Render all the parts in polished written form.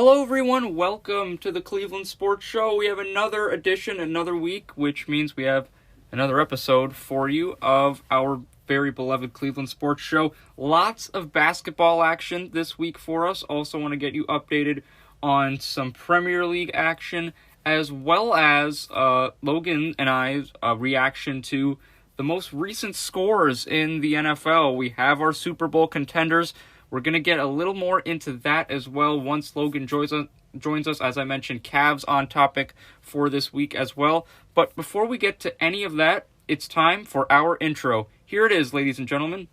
Hello everyone, welcome to the Cleveland Sports Show. We have another edition, another week, which means we have another episode for you of our very beloved Cleveland Sports Show. Lots of basketball action this week for us. Also want to get you updated on some Premier League action, as well as Logan and I's reaction to the most recent scores in the NFL. We have our Super Bowl contenders. We're going to get a little more into that as well once Logan joins us. As I mentioned, Cavs on topic for this week as well. But before we get to any of that, it's time for our intro. Here it is, ladies and gentlemen.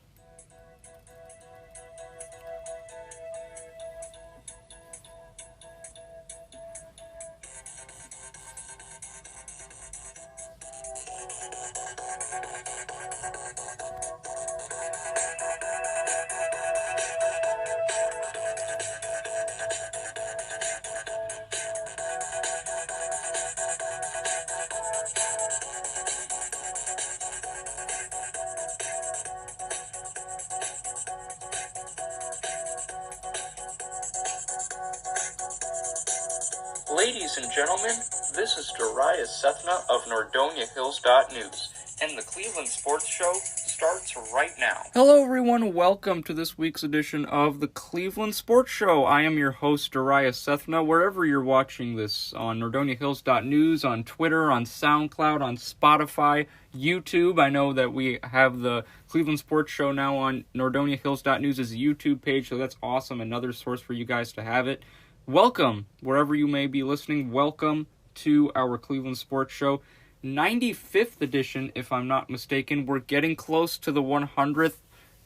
Ladies and gentlemen, this is Darius Sethna of NordoniaHills.news, and the Cleveland Sports Show starts right now. Hello everyone, welcome to this week's edition of the Cleveland Sports Show. I am your host, Darius Sethna, wherever you're watching this, on NordoniaHills.news, on Twitter, on SoundCloud, on Spotify, YouTube. I know that we have the Cleveland Sports Show now on NordoniaHills.news' YouTube page, so that's awesome, another source for you guys to have it. Welcome, wherever you may be listening, welcome to our Cleveland Sports Show, 95th edition, if I'm not mistaken. We're getting close to the 100th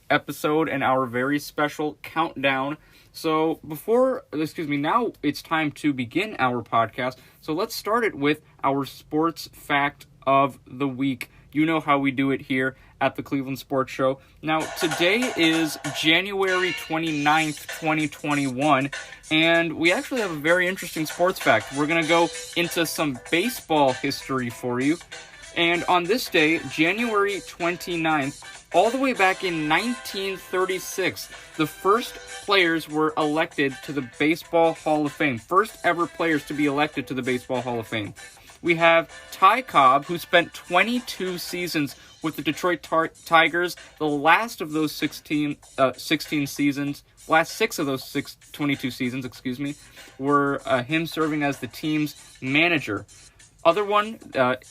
episode and our very special countdown. So now it's time to begin our podcast. So let's start it with our sports fact of the week. You know how we do it here at the Cleveland Sports Show. Now, today is January 29th, 2021, and we actually have a very interesting sports fact. We're going to go into some baseball history for you. And on this day, January 29th, all the way back in 1936, the first players were elected to the Baseball Hall of Fame. First ever players to be elected to the Baseball Hall of Fame. We have Ty Cobb, who spent 22 seasons with the Detroit Tigers. The last of those 16 seasons, last 6 of those 22 seasons, were him serving as the team's manager. Other one,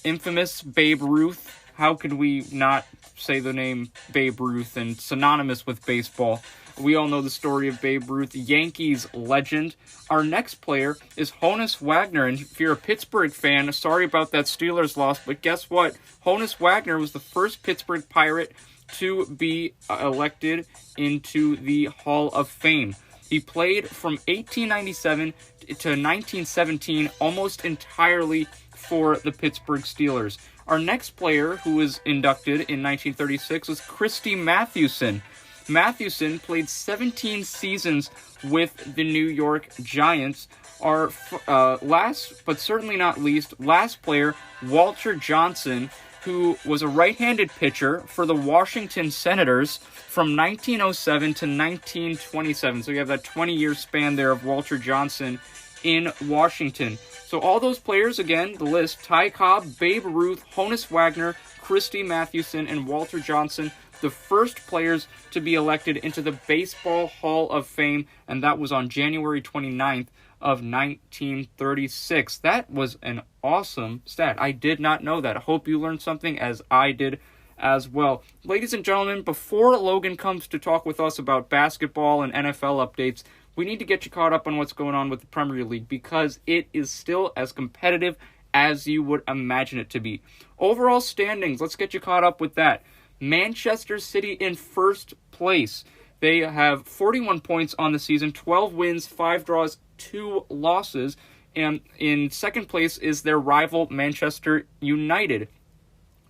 infamous Babe Ruth. How could we not say the name Babe Ruth and synonymous with baseball? We all know the story of Babe Ruth, Yankees legend. Our next player is Honus Wagner, and if you're a Pittsburgh fan, sorry about that Steelers loss, but guess what? Honus Wagner was the first Pittsburgh Pirate to be elected into the Hall of Fame. He played from 1897 to 1917 almost entirely for the Pittsburgh Steelers. Our next player who was inducted in 1936 was Christy Mathewson. Mathewson played 17 seasons with the New York Giants. Our last, but certainly not least, last player, Walter Johnson, who was a right-handed pitcher for the Washington Senators from 1907 to 1927. So you have that 20-year span there of Walter Johnson in Washington. So all those players, again, the list, Ty Cobb, Babe Ruth, Honus Wagner, Christy Mathewson, and Walter Johnson, the first players to be elected into the Baseball Hall of Fame, and that was on January 29th of 1936. That was an awesome stat. I did not know that. I hope you learned something, as I did as well. Ladies and gentlemen, before Logan comes to talk with us about basketball and NFL updates, we need to get you caught up on what's going on with the Premier League, because it is still as competitive as you would imagine it to be. Overall standings, let's get you caught up with that. Manchester City in first place. They have 41 points on the season, 12 wins, 5 draws, 2 losses. And in second place is their rival Manchester United.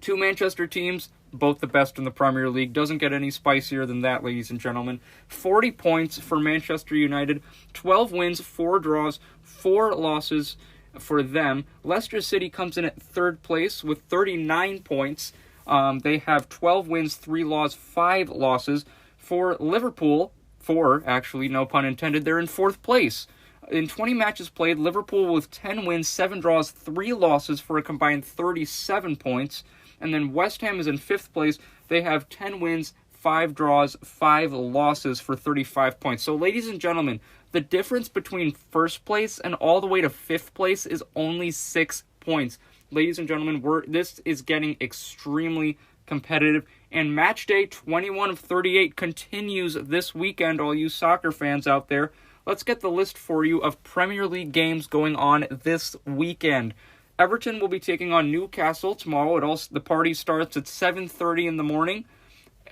2 Manchester teams, both the best in the Premier League. Doesn't get any spicier than that, ladies and gentlemen. 40 points for Manchester United, 12 wins, 4 draws, 4 losses for them. Leicester City comes in at third place with 39 points. They have 12 wins, 3 draws, 5 losses. For Liverpool, 4, actually, no pun intended, they're in fourth place. In 20 matches played, Liverpool with 10 wins, 7 draws, 3 losses for a combined 37 points. And then West Ham is in 5th place. They have 10 wins, 5 draws, 5 losses for 35 points. So, ladies and gentlemen, the difference between 1st place and all the way to 5th place is only 6 points. Ladies and gentlemen, this is getting extremely competitive. And match day 21 of 38 continues this weekend, all you soccer fans out there. Let's get the list for you of Premier League games going on this weekend. Everton will be taking on Newcastle tomorrow. The party starts at 7:30 in the morning.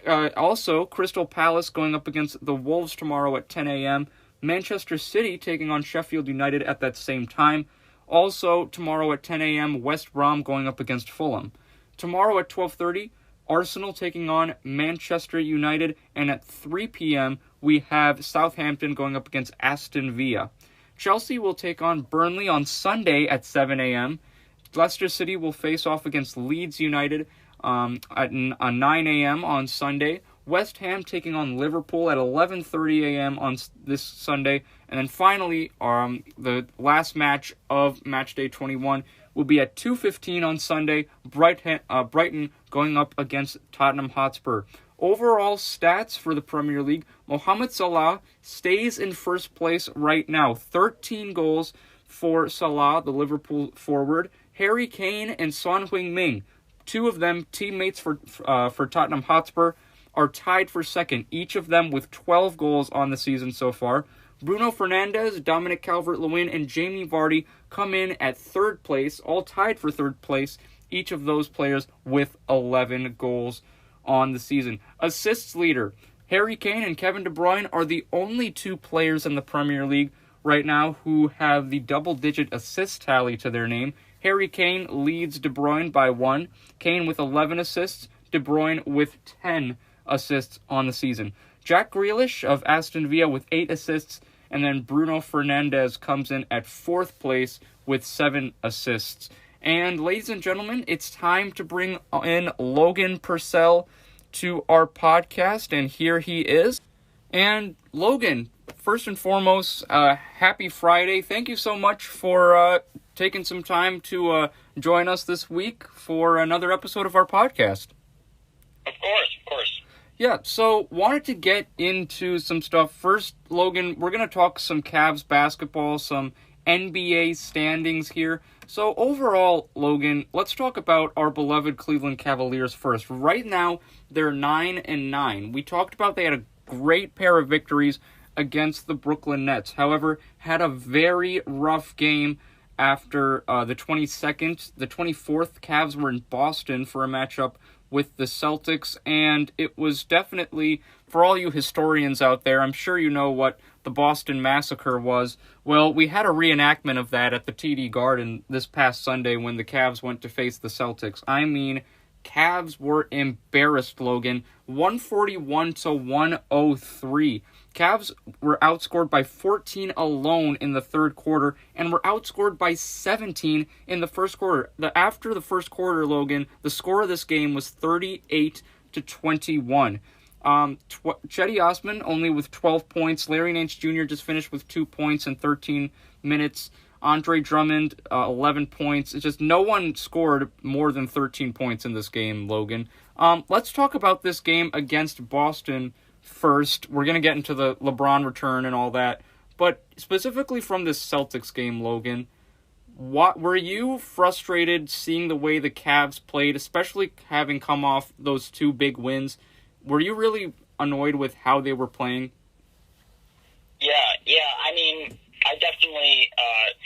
Also, Crystal Palace going up against the Wolves tomorrow at 10 a.m. Manchester City taking on Sheffield United at that same time. Also, tomorrow at 10 a.m., West Brom going up against Fulham. Tomorrow at 12:30, Arsenal taking on Manchester United. And at 3 p.m., we have Southampton going up against Aston Villa. Chelsea will take on Burnley on Sunday at 7 a.m. Leicester City will face off against Leeds United at 9 a.m. on Sunday. West Ham taking on Liverpool at 11:30 a.m. on this Sunday. And then finally, the last match of match day 21 will be at 2:15 on Sunday. Brighton going up against Tottenham Hotspur. Overall stats for the Premier League, Mohamed Salah stays in 1st place right now. 13 goals for Salah, the Liverpool forward. Harry Kane and Son Heung-min, 2 of them teammates for Tottenham Hotspur, are tied for 2nd, each of them with 12 goals on the season so far. Bruno Fernandes, Dominic Calvert-Lewin, and Jamie Vardy come in at 3rd place, all tied for 3rd place, each of those players with 11 goals on the season. Assists leader, Harry Kane and Kevin De Bruyne are the only 2 players in the Premier League right now who have the double-digit assist tally to their name. Harry Kane leads De Bruyne by 1, Kane with 11 assists, De Bruyne with 10 assists on the season. Jack Grealish of Aston Villa with 8 assists, and then Bruno Fernandes comes in at 4th place with 7 assists. And ladies and gentlemen, it's time to bring in Logan Purcell to our podcast, and here he is. And Logan, first and foremost, happy Friday. Thank you so much for taking some time to join us this week for another episode of our podcast. Of course. Yeah, so wanted to get into some stuff. First, Logan, we're going to talk some Cavs basketball, some NBA standings here. So overall, Logan, let's talk about our beloved Cleveland Cavaliers first. Right now, they're 9-9. We talked about they had a great pair of victories against the Brooklyn Nets. However, had a very rough game after the 24th. Cavs were in Boston for a matchup with the Celtics, and it was definitely, for all you historians out there, I'm sure you know what the Boston Massacre was. Well, we had a reenactment of that at the TD Garden this past Sunday when the Cavs went to face the Celtics. I mean, Cavs were embarrassed, Logan. 141-103. Cavs were outscored by 14 alone in the 3rd quarter and were outscored by 17 in the 1st quarter. After the 1st quarter, Logan, the score of this game was 38-21. Chetty Osman only with 12 points. Larry Nance Jr. just finished with 2 points in 13 minutes. Andre Drummond, 11 points. It's just no one scored more than 13 points in this game, Logan. Let's talk about this game against Boston first. We're going to get into the LeBron return and all that. But specifically from this Celtics game, Logan, were you frustrated seeing the way the Cavs played, especially having come off those 2 big wins? Were you really annoyed with how they were playing? Yeah. I mean, I definitely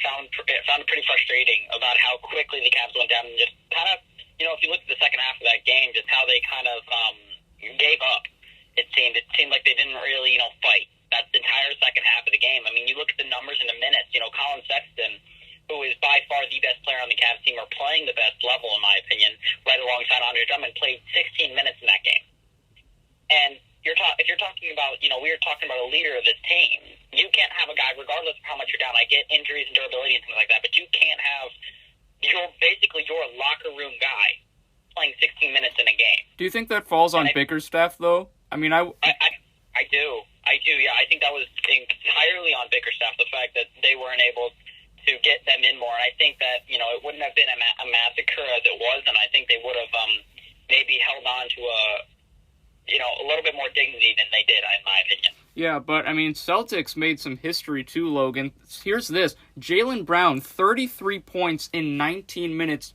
found it pretty frustrating about how quickly the Cavs went down and just kind of, if you look at the second half of that game, just how they kind of gave up. It seemed like they didn't really, fight that entire second half of the game. I mean, you look at the numbers in the minutes. Colin Sexton, who is by far the best player on the Cavs team, are playing the best level, in my opinion, right alongside Andre Drummond, played 16 minutes in that game. And if you're talking about, we were talking about a leader of this team. You can't have a guy, regardless of how much you're down. I get injuries and durability and things like that, but you can't have your locker room guy playing 16 minutes in a game. Do you think that falls on Bickerstaff, though? I mean, I do. I do, yeah. I think that was entirely on Bickerstaff, the fact that they weren't able to get them in more. And I think that, it wouldn't have been a massacre as it was, and I think they would have maybe held on to a little bit more dignity than they did, in my opinion. Yeah, but, Celtics made some history too, Logan. Here's this. Jaylen Brown, 33 points in 19 minutes.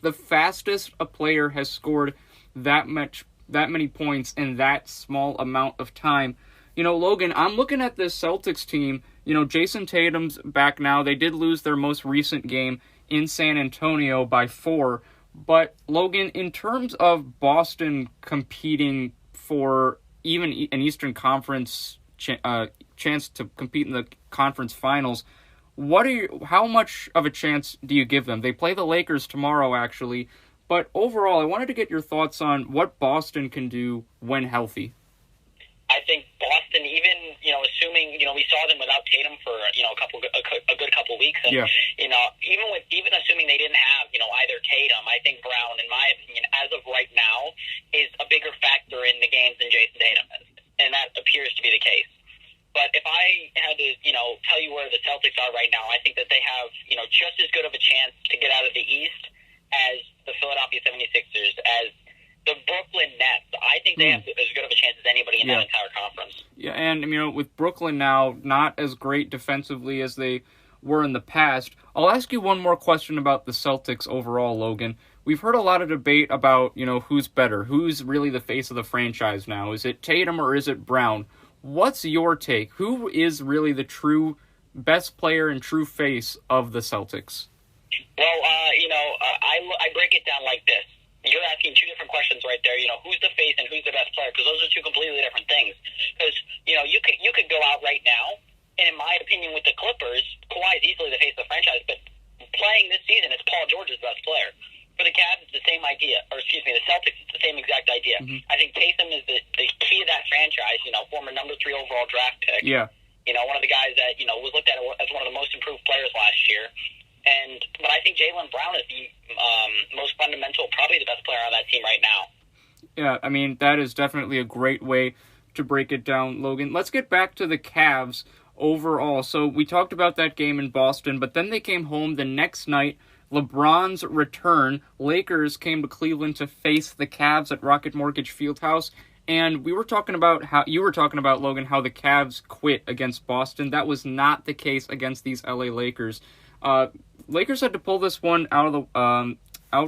The fastest a player has scored that many points in that small amount of time. Logan, I'm looking at this Celtics team. Jason Tatum's back now. They did lose their most recent game in San Antonio by 4. But, Logan, in terms of Boston competing for even an Eastern Conference chance to compete in the conference finals, how much of a chance do you give them? They play the Lakers tomorrow, actually. But overall, I wanted to get your thoughts on what Boston can do when healthy. I think Boston, even, assuming, we saw them without Tatum for, a good couple weeks. And, yeah. Even assuming they didn't have, either Tatum, I think Brown, in my opinion, as of right now, is a bigger factor in the games than Jason Tatum is. And that appears to be the case. But if I had to, tell you where the Celtics are right now, I think that they have, just as good of a chance to get out of the East as the Philadelphia 76ers, as the Brooklyn Nets. I think they have as good of a chance as anybody in that entire conference. Yeah, and, with Brooklyn now not as great defensively as they were in the past, I'll ask you one more question about the Celtics overall, Logan. We've heard a lot of debate about, who's better, who's really the face of the franchise now. Is it Tatum or is it Brown? What's your take? Who is really the true best player and true face of the Celtics? Well, I break it down like this. You're asking two different questions right there. Who's the face and who's the best player? Because those are two completely different things. Because, you could go out right now, and in my opinion, with the Clippers, Kawhi is easily the face of the franchise, but playing this season, it's Paul George is the best player. For the Cavs, it's the same idea. Or, the Celtics, it's the same exact idea. Mm-hmm. I think Taysom is the key to that franchise, former number 3 overall draft pick. Yeah. One of the guys that, was looked at as one of the most improved players last year. But I think Jaylen Brown is the most fundamental, probably the best player on that team right now. Yeah, that is definitely a great way to break it down, Logan. Let's get back to the Cavs overall. So we talked about that game in Boston, but then they came home the next night. LeBron's return. Lakers came to Cleveland to face the Cavs at Rocket Mortgage Fieldhouse. And you were talking about, Logan, how the Cavs quit against Boston. That was not the case against these LA Lakers. Lakers had to pull this one out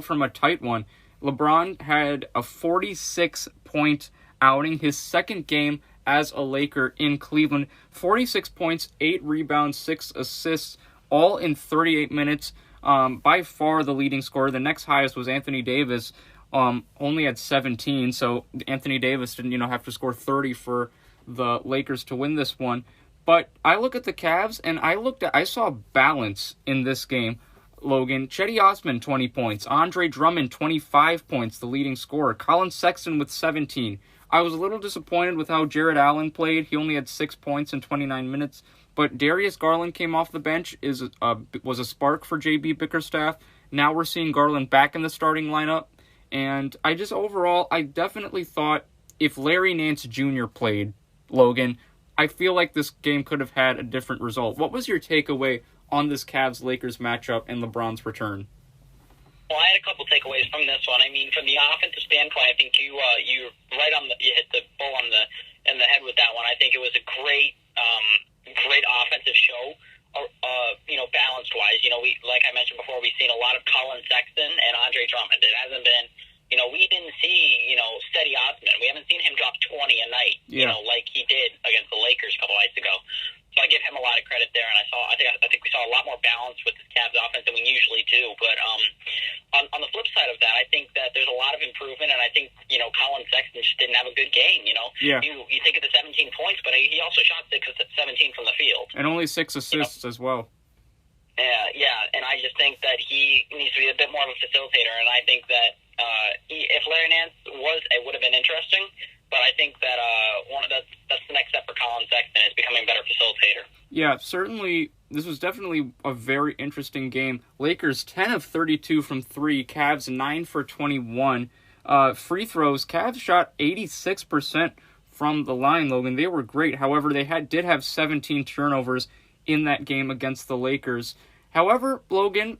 from a tight one. LeBron had a 46-point outing, his second game as a Laker in Cleveland. 46 points, 8 rebounds, 6 assists, all in 38 minutes. By far the leading scorer. The next highest was Anthony Davis, only had 17. So Anthony Davis didn't, have to score 30 for the Lakers to win this one. But I look at the Cavs, and I saw balance in this game, Logan. Cedi Osman, 20 points. Andre Drummond, 25 points, the leading scorer. Colin Sexton with 17. I was a little disappointed with how Jared Allen played. He only had 6 points in 29 minutes. But Darius Garland came off the bench, was a spark for JB Bickerstaff. Now we're seeing Garland back in the starting lineup. And I definitely thought if Larry Nance Jr. played, Logan, I feel like this game could have had a different result. What was your takeaway on this Cavs-Lakers matchup and LeBron's return? Well, I had a couple takeaways from this one. From the offensive standpoint, I think you hit the bull in the head with that one. I think it was a great offensive show. Balanced wise, like I mentioned before, we've seen a lot of Colin Sexton and Andre Drummond. It hasn't been, we didn't see, Cedi Osman. We haven't seen him drop 20 a night, like he did against the Lakers a couple nights ago. So I give him a lot of credit there, and I think we saw a lot more balance with the Cavs offense than we usually do. But on the flip side of that, I think that there's a lot of improvement, and I think Colin Sexton just didn't have a good game. You think of the 17 points, but he also shot 6 of 17 from the field, and only 6 assists as well. Yeah, and I just think that he needs to be a bit more of a facilitator, and I think that if Larry Nance it would have been interesting. But I think that that's the next step for Colin Sexton, is becoming a better facilitator. Yeah, certainly. This was definitely a very interesting game. Lakers 10 of 32 from 3. Cavs 9 for 21. Free throws. Cavs shot 86% from the line, Logan. They were great. However, they did have 17 turnovers in that game against the Lakers. However, Logan,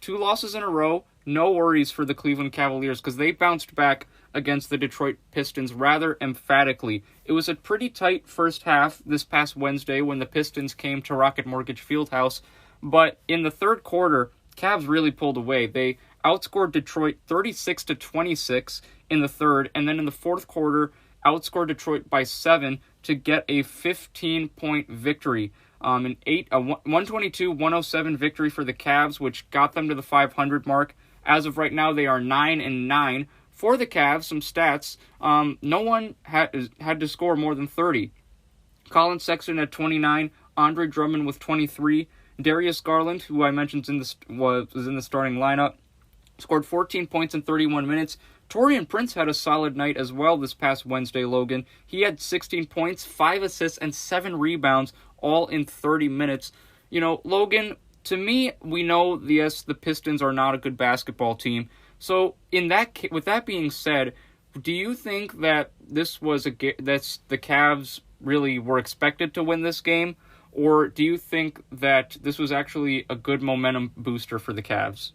two losses in a row, no worries for the Cleveland Cavaliers because they bounced back against the Detroit Pistons rather emphatically. It was a pretty tight first half this past Wednesday when the Pistons came to Rocket Mortgage Fieldhouse, but in the third quarter, Cavs really pulled away. They outscored Detroit 36-26 in the third, and then in the fourth quarter, outscored Detroit by 7 to get a 15-point victory. An 122-107 victory for the Cavs, which got them to the 500 mark. As of right now, they are 9-9. For the Cavs, some stats, no one had to score more than 30. Colin Sexton at 29, Andre Drummond with 23, Darius Garland, who I mentioned was in the starting lineup, scored 14 points in 31 minutes. Taurean Prince had a solid night as well this past Wednesday, Logan. He had 16 points, 5 assists, and 7 rebounds, all in 30 minutes. You know, Logan, to me, we know, yes, the Pistons are not a good basketball team. So, with that being said, do you think that this was that's the Cavs really were expected to win this game, or do you think that this was actually a good momentum booster for the Cavs?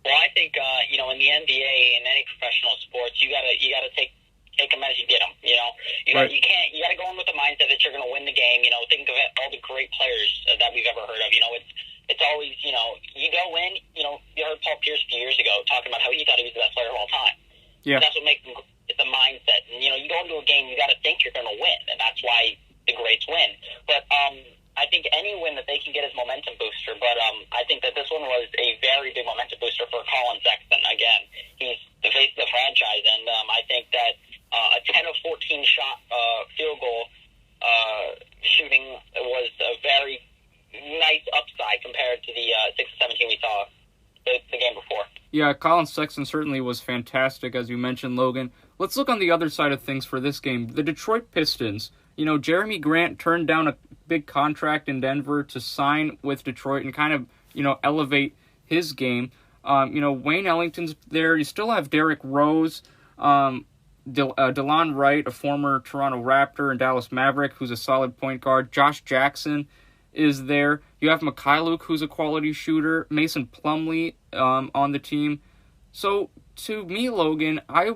Well, I think in the NBA and any professional sports, you gotta take them as you get them. You gotta go in with the mindset that you're going to win the game. Think of all the great players that we've ever heard of. It's always you go in. You heard Paul Pierce a few years ago talking about how he thought he was the best player of all time. Yeah, and that's what makes him. It's a mindset, and you go into a game, you got to think you're going to win, and that's why the greats win. But I think any win that they can get is momentum booster. But I think that this one was a very big momentum booster for Colin Sexton. Again, he's the face of the franchise, and I think that a 10 of 14 shot field goal shooting was a very nice upside compared to the 6 of 17 we saw the game before. Yeah, Colin Sexton certainly was fantastic, as you mentioned, Logan. Let's look on the other side of things for this game. The Detroit Pistons. Jeremy Grant turned down a big contract in Denver to sign with Detroit and kind of, elevate his game. Wayne Ellington's there. You still have Derrick Rose, DeLon Wright, a former Toronto Raptor and Dallas Maverick, who's a solid point guard. Josh Jackson is there. You have Mikhailuk, who's a quality shooter. Mason Plumlee on the team. So, to me, Logan, I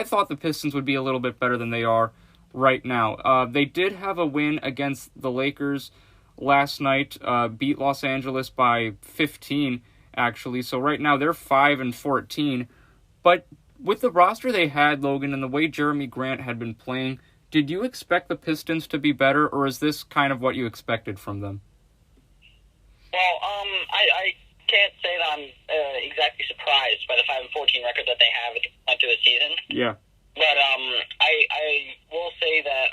thought the Pistons would be a little bit better than they are right now. They did have a win against the Lakers last night, beat Los Angeles by 15, actually. So right now they're 5-14. But with the roster they had, Logan, and the way Jeremy Grant had been playing, did you expect the Pistons to be better, or is this kind of what you expected from them? Well, I can't say that I'm exactly surprised by the 5-14 record that they have into the season. Yeah. But I will say that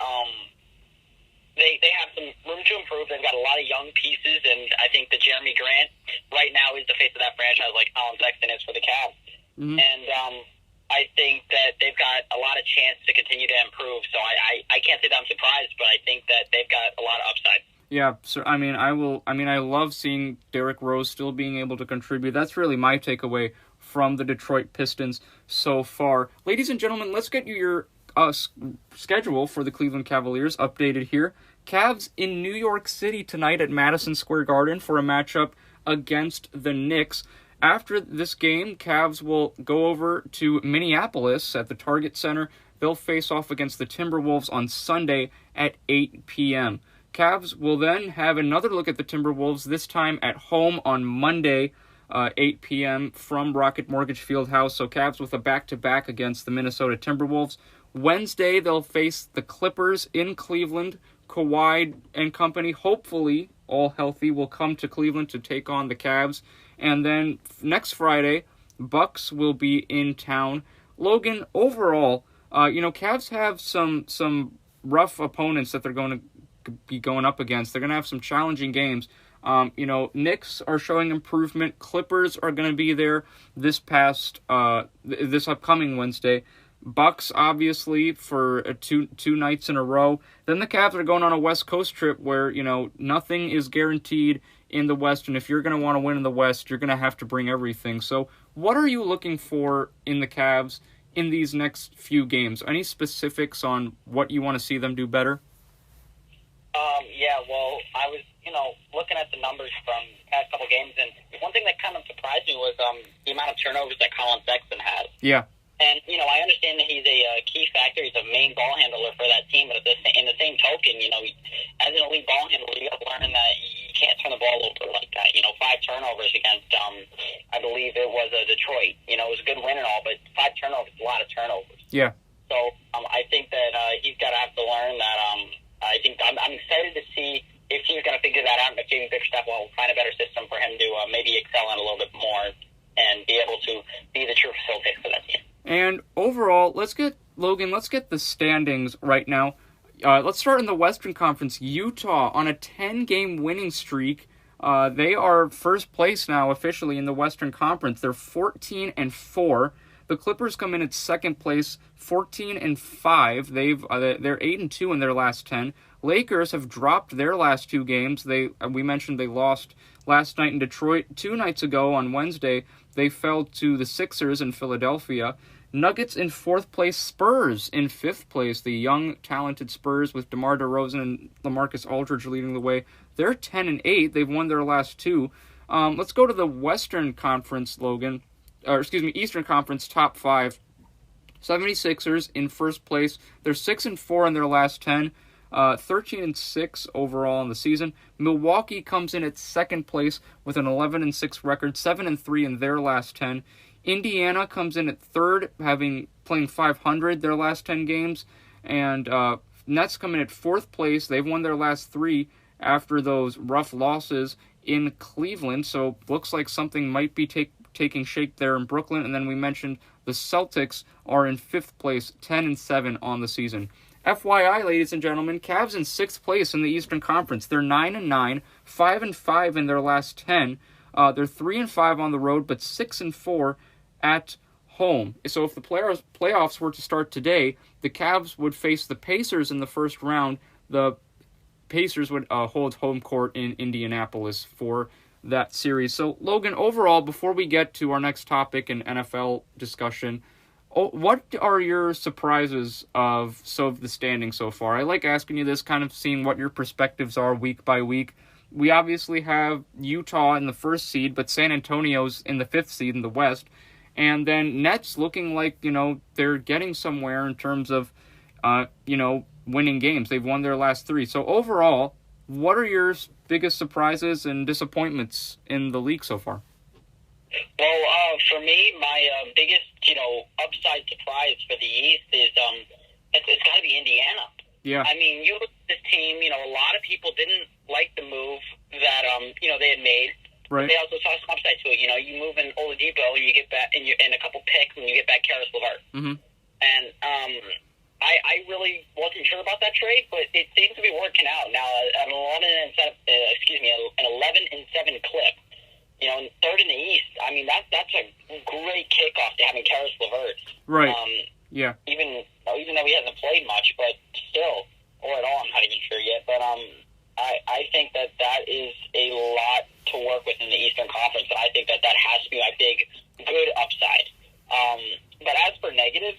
they have some room to improve. They've got a lot of young pieces, and I think that Jeremy Grant right now is the face of that franchise, like Colin Sexton is for the Cavs. Mm-hmm. And I think that they've got a lot of chance to continue to improve. So I can't say that I'm surprised, but I think that they've got a lot of upside. Yeah, so I love seeing Derrick Rose still being able to contribute. That's really my takeaway from the Detroit Pistons so far. Ladies and gentlemen, let's get you your schedule for the Cleveland Cavaliers updated here. Cavs in New York City tonight at Madison Square Garden for a matchup against the Knicks. After this game, Cavs will go over to Minneapolis at the Target Center. They'll face off against the Timberwolves on Sunday at 8 p.m. Cavs will then have another look at the Timberwolves, this time at home on Monday, 8 p.m. from Rocket Mortgage Fieldhouse. So Cavs with a back-to-back against the Minnesota Timberwolves. Wednesday, they'll face the Clippers in Cleveland. Kawhi and company, hopefully all healthy, will come to Cleveland to take on the Cavs. And then next Friday, Bucks will be in town. Logan, overall, Cavs have some rough opponents that they're going to be going up against. They're going to have some challenging games. Knicks are showing improvement. Clippers are going to be there this upcoming Wednesday. Bucks, obviously, for two nights in a row. Then the Cavs are going on a West Coast trip where, nothing is guaranteed in the West. And if you're going to want to win in the West, you're going to have to bring everything. So what are you looking for in the Cavs in these next few games? Any specifics on what you want to see them do better? Yeah, well, I was, looking at the numbers from the past couple games, and one thing that kind of surprised me was the amount of turnovers that Colin Sexton has. Yeah. And, I understand that he's a key factor. He's a main ball handler for that team, but in the same token, as an elite ball handler, you got to learn that you can't turn the ball over like that. 5 turnovers against, I believe it was Detroit. It was a good win and all, but 5 turnovers is a lot of turnovers. Yeah. So I think that he's got to have to learn that. I think I'm excited to see if he's going to figure that out, and if Jamie Bickerstaff will find a better system for him to maybe excel in a little bit more and be able to be the true facilitator for that team. And overall, let's get the standings right now. Let's start in the Western Conference. Utah on a 10-game winning streak. They are first place now officially in the Western Conference. They're 14-4. The Clippers come in at second place, 14-5. They're 8-2 in their last 10. Lakers have dropped their last 2 games. We mentioned they lost last night in Detroit. 2 nights ago on Wednesday, they fell to the Sixers in Philadelphia. Nuggets in 4th place, Spurs in 5th place. The young, talented Spurs with DeMar DeRozan and LaMarcus Aldridge leading the way. They're 10-8. They've won their last 2. Let's go to the Western Conference, Eastern Conference top 5. 76ers in first place. They're 6-4 in their last 10. 13-6 overall in the season. Milwaukee comes in at second place with an 11-6 record, 7-3 in their last 10. Indiana comes in at third, playing 500 their last 10 games, and Nets come in at fourth place. They've won their last 3 after those rough losses in Cleveland, so looks like something might be taking shape there in Brooklyn. And then we mentioned the Celtics are in 5th place, 10-7 on the season. FYI, ladies and gentlemen, Cavs in 6th place in the Eastern Conference. They're 9-9, 5-5 in their last 10. They're 3-5 on the road, but 6-4 at home. So if the playoffs were to start today, the Cavs would face the Pacers in the first round. The Pacers would hold home court in Indianapolis for that series. So, Logan, overall, before we get to our next topic in NFL discussion, what are your surprises of the standing so far? I like asking you this, kind of seeing what your perspectives are week by week. We obviously have Utah in the 1st seed, but San Antonio's in the 5th seed in the West. And then Nets looking like, they're getting somewhere in terms of, winning games. They've won their last 3. So overall, what are your biggest surprises and disappointments in the league so far? Well, for me, my biggest, upside surprise for the East is it's got to be Indiana. Yeah. I mean, you look at this team, a lot of people didn't like the move that, they had made. Right. They also saw some upside to it. You move in Oladipo and you get back, and a couple picks, and you get back Karis LeVert. Mm-hmm. And I really wasn't sure about that trade, but it seems to be working out. Now, an 11-7 clip, in 3rd in the East. I mean, that's a great kickoff to having Karis LeVert. Right. Yeah. Even though he hasn't played much, but still, or at all, I'm not even sure yet. But I think that is a lot to work with in the Eastern Conference, and I think that has to be my big good upside. But as for negatives,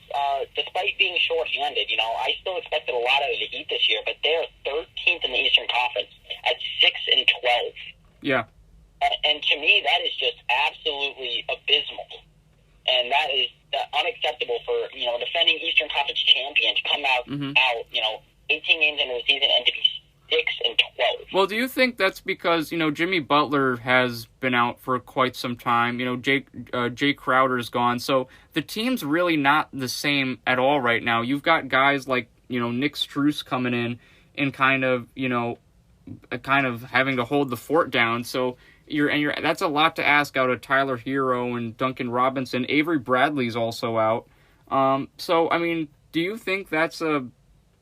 despite being short-handed, I still expected a lot out of the Heat this year, but they're 13th in the Eastern Conference at 6-12. Yeah. And to me, that is just absolutely abysmal. And that is unacceptable for, defending Eastern Conference champion to come out, 18 games into the season and to be 6-12. Well, do you think that's because, Jimmy Butler has been out for quite some time, Jay Crowder's gone, so the team's really not the same at all right now. You've got guys like, Nick Strus coming in and kind of having to hold the fort down, so that's a lot to ask out of Tyler Hero and Duncan Robinson. Avery Bradley's also out. So, I mean, do you think that's a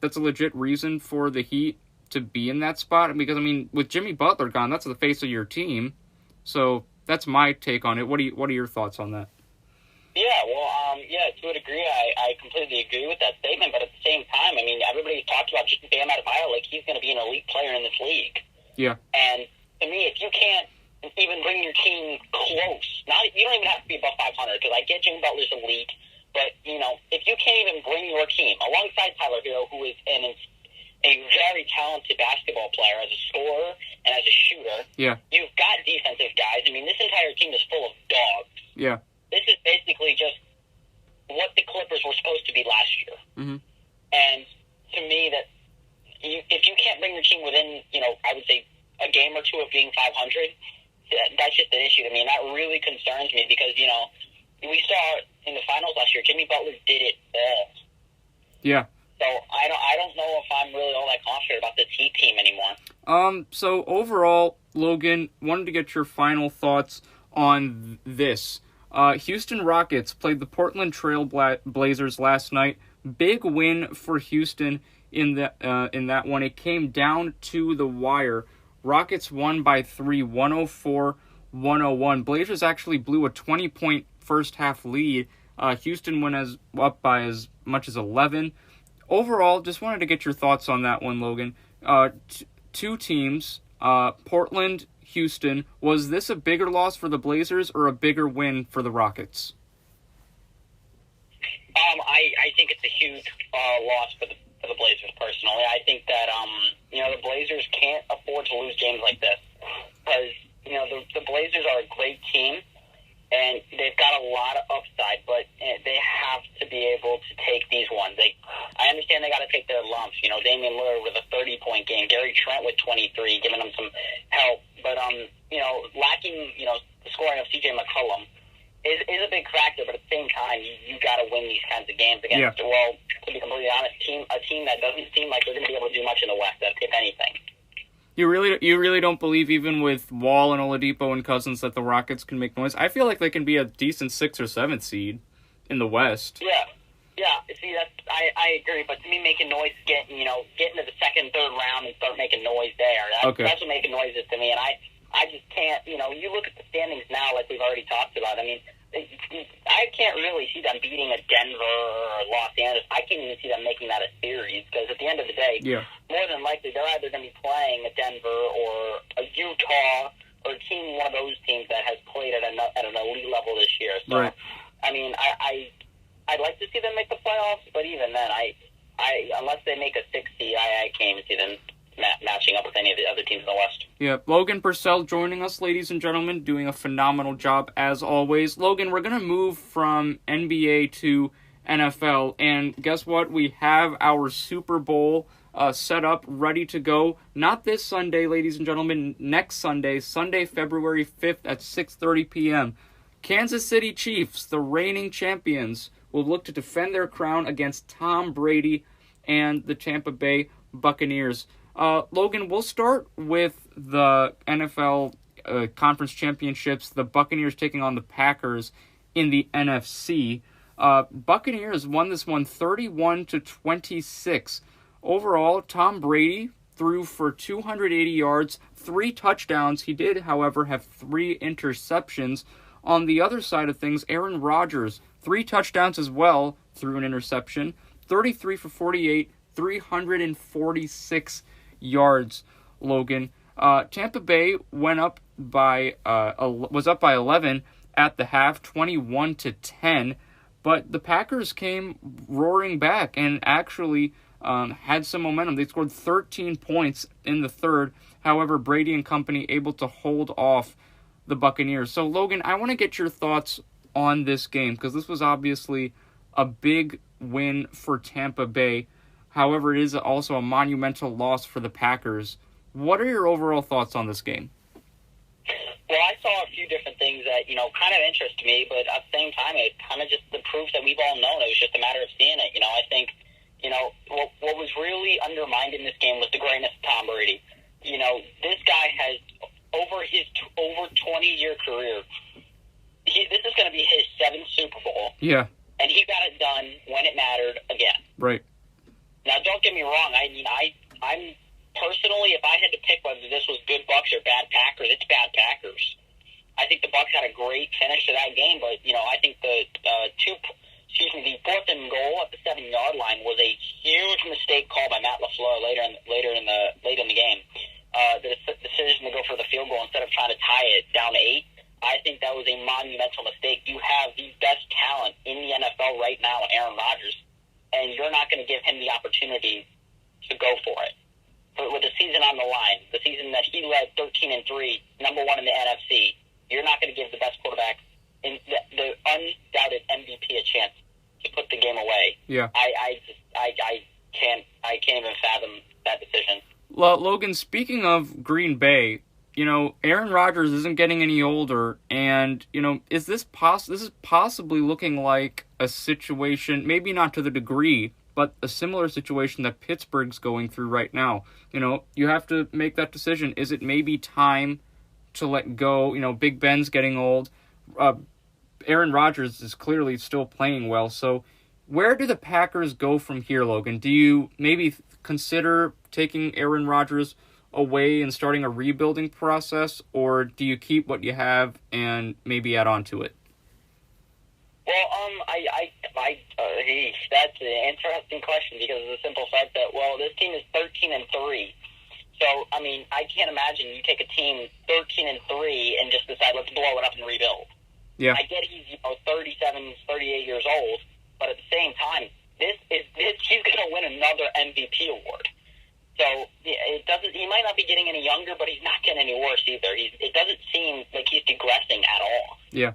legit reason for the Heat to be in that spot? Because, I mean, with Jimmy Butler gone, that's the face of your team. So that's my take on it. What are your thoughts on that? Yeah, well, to a degree, I completely agree with that statement. But at the same time, I mean, everybody talks about just Bam Adebayo like he's going to be an elite player in this league. Yeah. And to me, if you can't even bring your team close, you don't even have to be above 500, because I get Jimmy Butler's elite, But, if you can't even bring your team, alongside Tyler Hero, who is a very talented basketball player as a scorer and as a shooter, you've got defensive guys. I mean, this entire team is full of dogs. Yeah. This is basically just what the Clippers were supposed to be last year. Mm-hmm. And to me, that if you can't bring your team within, I would say a game or two of being 500, that's just an issue to me. And that really concerns me because, we saw in the finals last year, Jimmy Butler did it all. Yeah. So I don't know if I'm really all that confident about this Heat team anymore. So overall, Logan, wanted to get your final thoughts on this. Houston Rockets played the Portland Trail Blazers last night. Big win for Houston in that one. It came down to the wire. Rockets won by 3, 104-101. Blazers actually blew a 20-point first-half lead. Houston went up by as much as 11. Overall, just wanted to get your thoughts on that one, Logan. Two teams, Portland, Houston. Was this a bigger loss for the Blazers or a bigger win for the Rockets? I think it's a huge loss for the Blazers personally. I think that the Blazers can't afford to lose games like this because the Blazers are a great team and they've got a lot of upside, but they have to be able to take these ones. I understand they got to take their lumps. Damian Lillard with a 30-point game, Gary Trent with 23, giving them some help, but lacking the scoring of C.J. McCollum is a big factor, but at the same time, you got to win these kinds of games against, well, to be completely honest, a team that doesn't seem like they're going to be able to do much in the West, if anything. You really don't believe, even with Wall and Oladipo and Cousins, that the Rockets can make noise? I feel like they can be a decent 6th or 7th seed in the West. Yeah. See, I agree, but to me, making noise, get into the second, third round and start making noise there. That's what making noise is to me, and I just can't. You look at the standings now, like we've already talked about. I mean, I can't really see them beating a Denver or Los Angeles. I can't even see them making that a series because at the end of the day, more than likely they're either going to be playing a Denver or a Utah or a team, one of those teams that has played at an elite level this year. So, right. I mean, I'd like to see them make the playoffs, but even then, I unless they make a 6 seed, I can't even see them matching up with any of the other teams in the West. Yeah, Logan Purcell joining us, ladies and gentlemen, doing a phenomenal job as always. Logan, we're going to move from NBA to NFL, and guess what? We have our Super Bowl set up, ready to go. Not this Sunday, ladies and gentlemen, next Sunday, February 5th at 6:30 p.m. Kansas City Chiefs, the reigning champions, will look to defend their crown against Tom Brady and the Tampa Bay Buccaneers. Logan, we'll start with the NFL Conference Championships, the Buccaneers taking on the Packers in the NFC. Buccaneers won this one 31-26. Overall, Tom Brady threw for 280 yards, 3 touchdowns. He did, however, have 3 interceptions. On the other side of things, Aaron Rodgers, 3 touchdowns as well, threw an interception, 33 for 48, 346 yards, Logan. Tampa Bay was up by 11 at the half, 21-10, but the Packers came roaring back and actually had some momentum. They scored 13 points in the third. However, Brady and company able to hold off the Buccaneers. So, Logan, I want to get your thoughts on this game because this was obviously a big win for Tampa Bay. However, it is also a monumental loss for the Packers. What are your overall thoughts on this game? Well, I saw a few different things that, kind of interest me, but at the same time, it kind of just the proof that we've all known. It was just a matter of seeing it. I think, what was really undermined in this game was the greatness of Tom Brady. This guy has, over his over 20-year career, this is going to be his 7th Super Bowl. Yeah. And he got it done when it mattered again. Right. Now, don't get me wrong. I mean, I'm personally, if I had to pick whether this was good Bucs or bad Packers, it's bad Packers. I think the Bucs had a great finish to that game, but I think the 4th and goal at the 7-yard line was a huge mistake called by Matt LaFleur late in the game. The decision to go for the field goal instead of trying to tie it down to 8. I think that was a monumental mistake. You have the best talent in the the NFL right now, Aaron Rodgers, and you're not going to give him the opportunity to go for it. But with the season on the line, the season that he led 13-3, number one in the NFC, you're not going to give the best quarterback in the undoubted MVP a chance to put the game away. Yeah. I can't even fathom that decision. Well, Logan, speaking of Green Bay, Aaron Rodgers isn't getting any older, and, is this is possibly looking like a situation, maybe not to the degree, but a similar situation that Pittsburgh's going through right now. You have to make that decision. Is it maybe time to let go? Big Ben's getting old. Aaron Rodgers is clearly still playing well, so where do the Packers go from here, Logan? Do you maybe consider taking Aaron Rodgers away and starting a rebuilding process, or do you keep what you have and maybe add on to it? Well, that's an interesting question because of the simple fact that, this team is 13-3. So, I can't imagine you take a team 13-3 and just decide, let's blow it up and rebuild. Yeah. I get he's 37, 38 years old, but at the same time, he's going to win another MVP award. So he might not be getting any younger, but he's not getting any worse either. It doesn't seem like he's digressing at all. Yeah.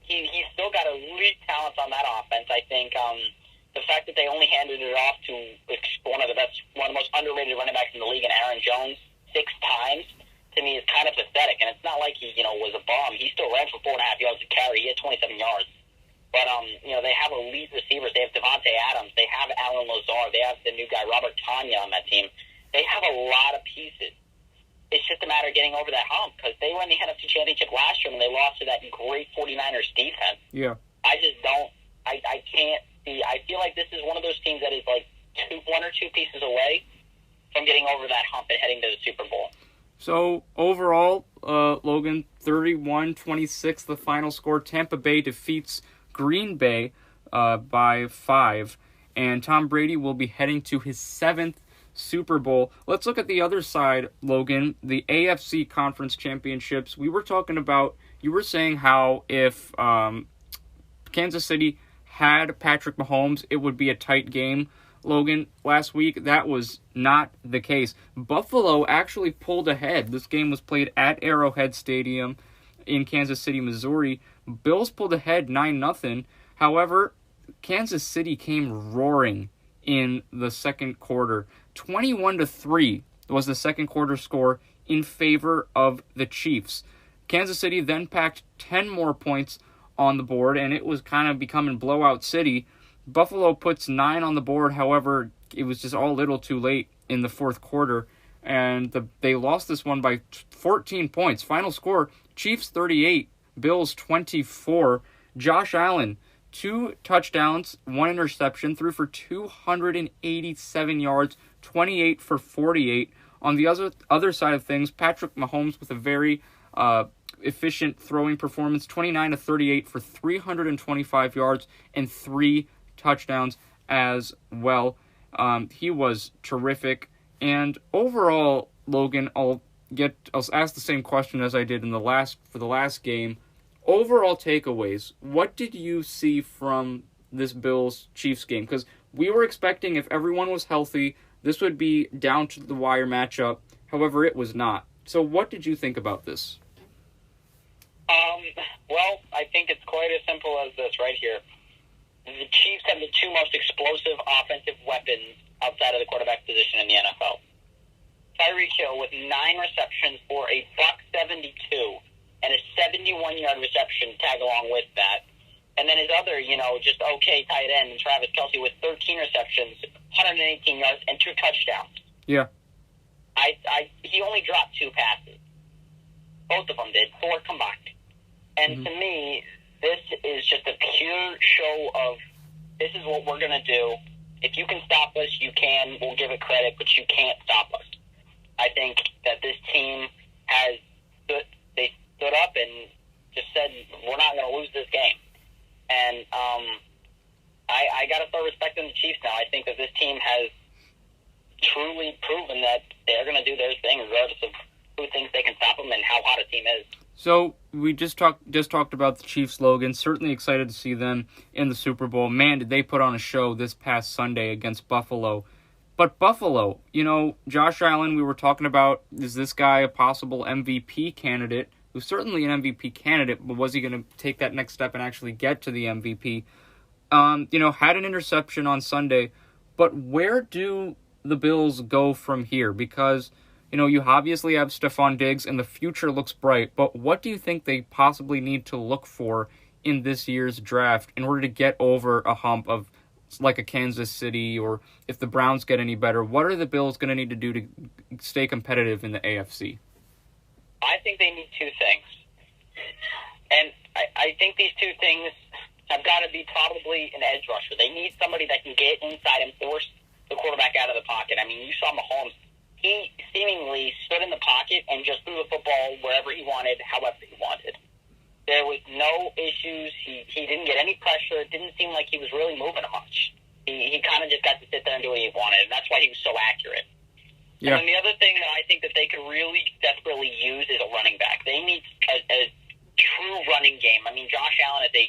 He's still got elite talents on that offense. I think the fact that they only handed it off to one of the most underrated running backs in the league, and Aaron Jones 6 times, to me is kind of pathetic. And it's not like he was a bum. He still ran for 4.5 yards to carry. He had 27 yards. But they have elite receivers. They have Devontae Adams. They have Alan Lazar. They have the new guy Robert Tanya on that team. They have a lot of pieces. It's just a matter of getting over that hump because they won the NFC Championship last year and they lost to that great 49ers defense. Yeah. I just don't. I can't see. I feel like this is one of those teams that is like one or two pieces away from getting over that hump and heading to the Super Bowl. So overall, Logan, 31-26, the final score. Tampa Bay defeats Green Bay by 5, and Tom Brady will be heading to his 7th Super Bowl. Let's look at the other side, Logan, the AFC Conference Championships. We were talking about, you were saying how if Kansas City had Patrick Mahomes, it would be a tight game. Logan, last week, that was not the case. Buffalo actually pulled ahead. This game was played at Arrowhead Stadium in Kansas City, Missouri. Bills pulled ahead 9-0. However, Kansas City came roaring in the second quarter. 21-3 was the second quarter score in favor of the Chiefs. Kansas City then packed 10 more points on the board, and it was kind of becoming blowout city. Buffalo puts 9 on the board. However, it was just all a little too late in the fourth quarter, and they lost this one by 14 points. Final score, Chiefs 38, Bills 24. Josh Allen, 2 touchdowns, 1 interception, threw for 287 yards, 28 for 48. On the other side of things, Patrick Mahomes with a very efficient throwing performance, 29-38 for 325 yards and 3 touchdowns as well. He was terrific. And overall, Logan, I'll ask the same question as I did for the last game. Overall takeaways, what did you see from this Bills-Chiefs game? Because we were expecting, if everyone was healthy, this would be down to the wire matchup. However, it was not. So what did you think about this? Well, I think it's quite as simple as this right here. The Chiefs have the 2 most explosive offensive weapons outside of the quarterback position in the NFL. Tyreek Hill with 9 receptions for a $172 and a 71-yard reception tag along with that. And then his other, just okay tight end, Travis Kelce with 13 receptions, 118 yards, and 2 touchdowns. Yeah. He only dropped 2 passes. Both of them did, 4 combined. And to me, this is just a pure show of, this is what we're going to do. If you can stop us, you can. We'll give it credit, but you can't stop us. I think that this team they stood up and just said, we're not going to lose this game. And I got to start respecting the Chiefs now. I think that this team has truly proven that they're going to do their thing regardless of who thinks they can stop them and how hot a team is. So we just talked about the Chiefs, Logan. Certainly excited to see them in the Super Bowl. Man, did they put on a show this past Sunday against Buffalo. But Buffalo, Josh Allen, we were talking about, is this guy a possible MVP candidate? Who's certainly an MVP candidate, but was he going to take that next step and actually get to the MVP? Had an interception on Sunday, but where do the Bills go from here? Because, you obviously have Stephon Diggs and the future looks bright, but what do you think they possibly need to look for in this year's draft in order to get over a hump of like a Kansas City, or if the Browns get any better, what are the Bills going to need to do to stay competitive in the AFC? I think they need two things. And I think these two things have got to be probably an edge rusher. They need somebody that can get inside and force the quarterback out of the pocket. I mean, you saw Mahomes. He seemingly stood in the pocket and just threw the football wherever he wanted, however he wanted. There was no issues. He didn't get any pressure. It didn't seem like he was really moving much. He kind of just got to sit there and do what he wanted, and that's why he was so accurate. Yeah. And then the other thing that I think that they could really desperately use is a running back. They need a true running game. I mean, Josh Allen is a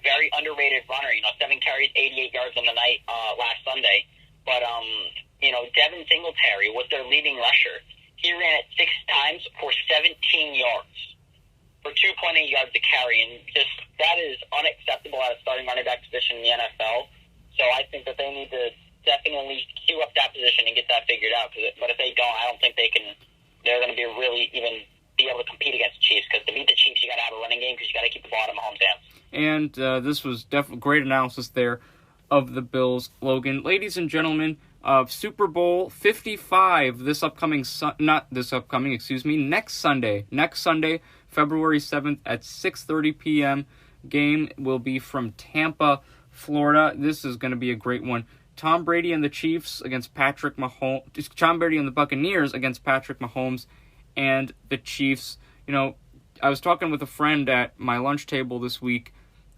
very underrated runner. 7 carries, 88 yards on the night last Sunday. But, Devin Singletary was their leading rusher. He ran it 6 times for 17 yards for 2.8 yards to carry. And just that is unacceptable at a starting running back position in the NFL. So I think that they need to definitely queue up that position and get that figured out. But if they don't, I don't think they're going to be really even be able to compete against the Chiefs. Because to beat the Chiefs, you got to have a running game because you got to keep the ball in Mahomes' hands. And this was definitely great analysis there of the Bills, Logan. Ladies and gentlemen, Super Bowl 55 next Sunday, February 7th at 6:30 p.m. Game will be from Tampa, Florida. This is going to be a great one. Tom Brady and the Chiefs against Patrick Mahomes. Tom Brady and the Buccaneers against Patrick Mahomes and the Chiefs. I was talking with a friend at my lunch table this week.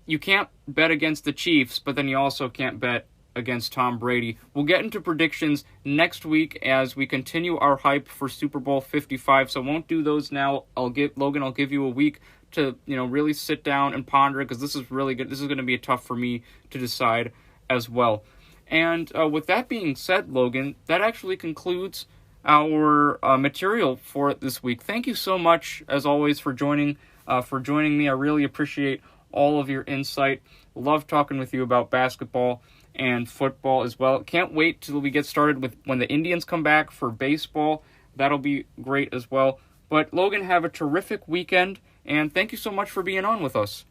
You can't bet against the Chiefs, but then you also can't bet against Tom Brady. We'll get into predictions next week as we continue our hype for Super Bowl 55, so I won't do those now. I'll give you a week to, really sit down and ponder it, because this is really good. This is going to be tough for me to decide as well. And with that being said, Logan, that actually concludes our material for this week. Thank you so much, as always, for joining me. I really appreciate all of your insight. Love talking with you about basketball and football as well. Can't wait till we get started with when the Indians come back for baseball. That'll be great as well. But Logan, have a terrific weekend, and thank you so much for being on with us.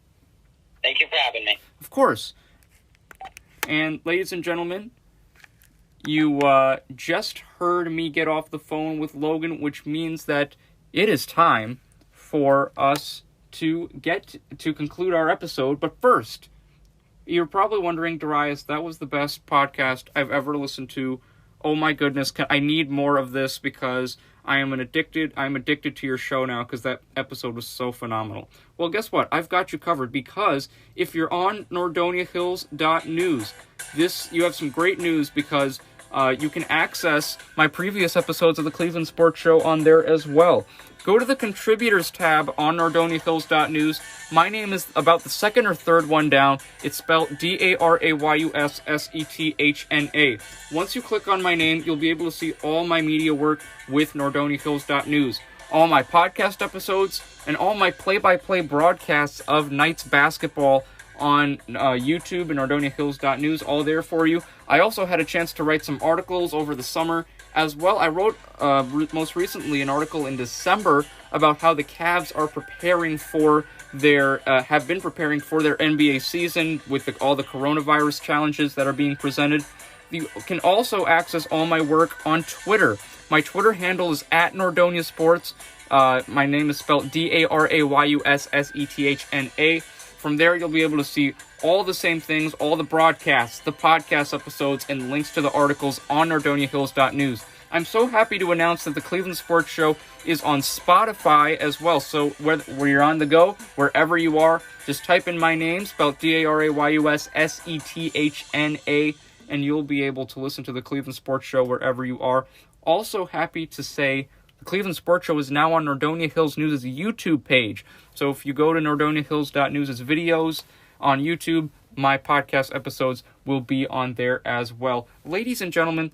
Thank you for having me. Of course. And ladies and gentlemen, you just heard me get off the phone with Logan, which means that it is time for us to conclude our episode. But first, you're probably wondering, Darius, that was the best podcast I've ever listened to. Oh my goodness, I need more of this because I'm addicted to your show now because that episode was so phenomenal. Well, guess what? I've got you covered, because if you're on NordoniaHills.news, you have some great news, because you can access my previous episodes of the Cleveland Sports Show on there as well. Go to the Contributors tab on NordoniaHills.news. My name is about the second or third one down. It's spelled DARAYUSSETHNA. Once you click on my name, you'll be able to see all my media work with NordoniaHills.news. All my podcast episodes and all my play-by-play broadcasts of Knights basketball on YouTube and NordoniaHills.news, all there for you. I also had a chance to write some articles over the summer as well. I wrote most recently an article in December about how the Cavs are preparing for have been preparing for their NBA season with all the coronavirus challenges that are being presented. You can also access all my work on Twitter. My Twitter handle is @NordoniaSports. My name is spelled DARAYUSSETHNA. From there, you'll be able to see all the same things, all the broadcasts, the podcast episodes, and links to the articles on NordoniaHills.news. I'm so happy to announce that the Cleveland Sports Show is on Spotify as well. So where you're on the go, wherever you are, just type in my name, spelled DARAYUSSETHNA, and you'll be able to listen to the Cleveland Sports Show wherever you are. Also happy to say The Cleveland Sports Show is now on Nordonia Hills News' YouTube page. So if you go to NordoniaHills.News' videos on YouTube, my podcast episodes will be on there as well. Ladies and gentlemen,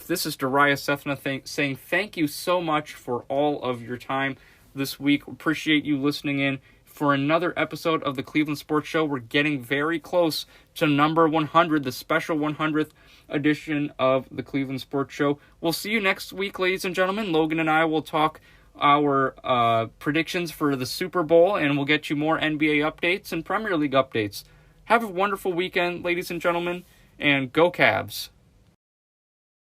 this is Darius Sethna saying thank you so much for all of your time this week. Appreciate you listening in for another episode of the Cleveland Sports Show. We're getting very close to number 100, the special 100th edition of the Cleveland Sports Show. We'll see you next week, ladies and gentlemen. Logan and I will talk our predictions for the Super Bowl, and we'll get you more NBA updates and Premier League updates. Have a wonderful weekend, ladies and gentlemen, and go Cavs.